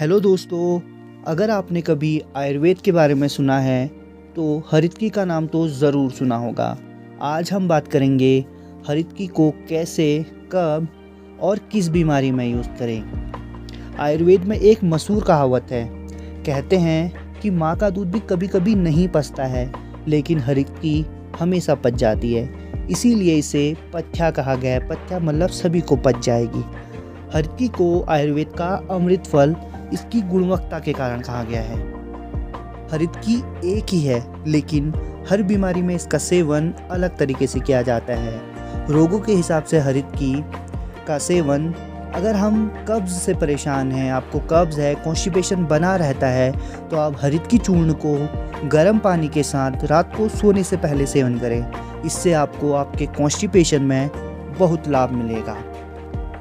Hello दोस्तों, अगर आपने कभी आयुर्वेद के बारे में सुना है तो हरितकी का नाम तो ज़रूर सुना होगा। आज हम बात करेंगे हरितकी को कैसे, कब और किस बीमारी में यूज़ करें। आयुर्वेद में एक मशहूर कहावत है, कहते हैं कि माँ का दूध भी कभी कभी नहीं पचता है, लेकिन हरितकी हमेशा पच जाती है। इसीलिए इसे पथ्या कहा गया है। पथ्या मतलब सभी को पच जाएगी। हरितकी को आयुर्वेद का अमृत फल इसकी गुणवत्ता के कारण कहा गया है। हरितकी एक ही है, लेकिन हर बीमारी में इसका सेवन अलग तरीके से किया जाता है। रोगों के हिसाब से हरितकी का सेवन, अगर हम कब्ज से परेशान हैं, आपको कब्ज है, कॉन्स्टिपेशन बना रहता है, तो आप हरितकी चूर्ण को गर्म पानी के साथ रात को सोने से पहले सेवन करें। इससे आपको आपके कॉन्स्टिपेशन में बहुत लाभ मिलेगा।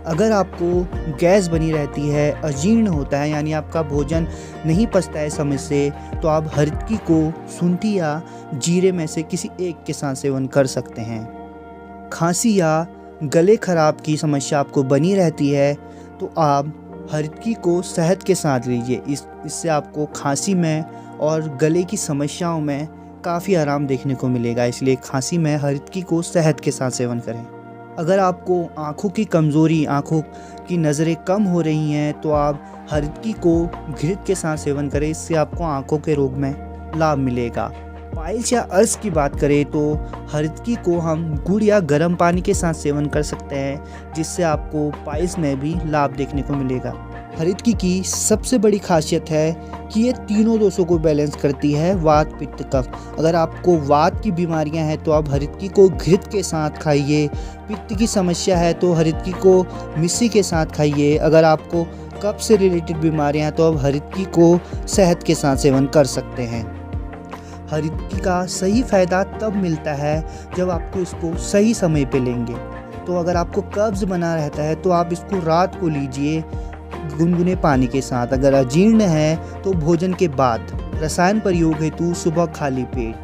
अगर आपको गैस बनी रहती है, अजीर्ण होता है, यानी आपका भोजन नहीं पचता है समय से, तो आप हरितकी को शुंठी या जीरे में से किसी एक के साथ सेवन कर सकते हैं। खांसी या गले खराब की समस्या आपको बनी रहती है, तो आप हरितकी को शहद के साथ लीजिए। इससे आपको खांसी में और गले की समस्याओं में काफ़ी आराम देखने को मिलेगा। इसलिए खांसी में हरितकी को शहद के साथ सेवन करें। अगर आपको आँखों की कमज़ोरी, आँखों की नज़रें कम हो रही हैं, तो आप हरितकी को घृत के साथ सेवन करें। इससे आपको आँखों के रोग में लाभ मिलेगा। पाइल्स या अर्श की बात करें तो हरितकी को हम गुड़ या गर्म पानी के साथ सेवन कर सकते हैं, जिससे आपको पाइल्स में भी लाभ देखने को मिलेगा। हरितकी की सबसे बड़ी खासियत है कि ये तीनों दोषों को बैलेंस करती है, वात, पित्त, कफ। अगर आपको वात की बीमारियां हैं तो आप हरितकी को घृत के साथ खाइए। पित्त की समस्या है तो हरितकी को मिश्री के साथ खाइए। अगर आपको कफ से रिलेटेड बीमारियां हैं तो आप हरितकी को शहद के साथ सेवन कर सकते हैं। हरितकी का सही फ़ायदा तब मिलता है जब आपको इसको सही समय पे लेंगे। तो अगर आपको कब्ज़ बना रहता है तो आप इसको रात को लीजिए गुनगुने पानी के साथ। अगर अजीर्ण है तो भोजन के बाद। रसायन प्रयोग हेतु सुबह खाली पेट।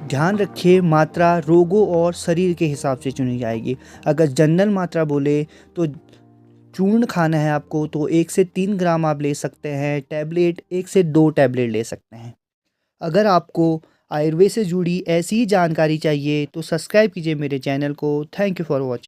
ध्यान रखिए, मात्रा रोगों और शरीर के हिसाब से चुनी जाएगी। अगर जनरल मात्रा बोले तो चूर्ण खाना है आपको तो 1 से 3 ग्राम आप ले सकते हैं। टैबलेट 1 से 2 टैबलेट ले सकते हैं। अगर आपको आयुर्वेद से जुड़ी ऐसी ही जानकारी चाहिए तो सब्सक्राइब कीजिए मेरे चैनल को। Thank you for watching.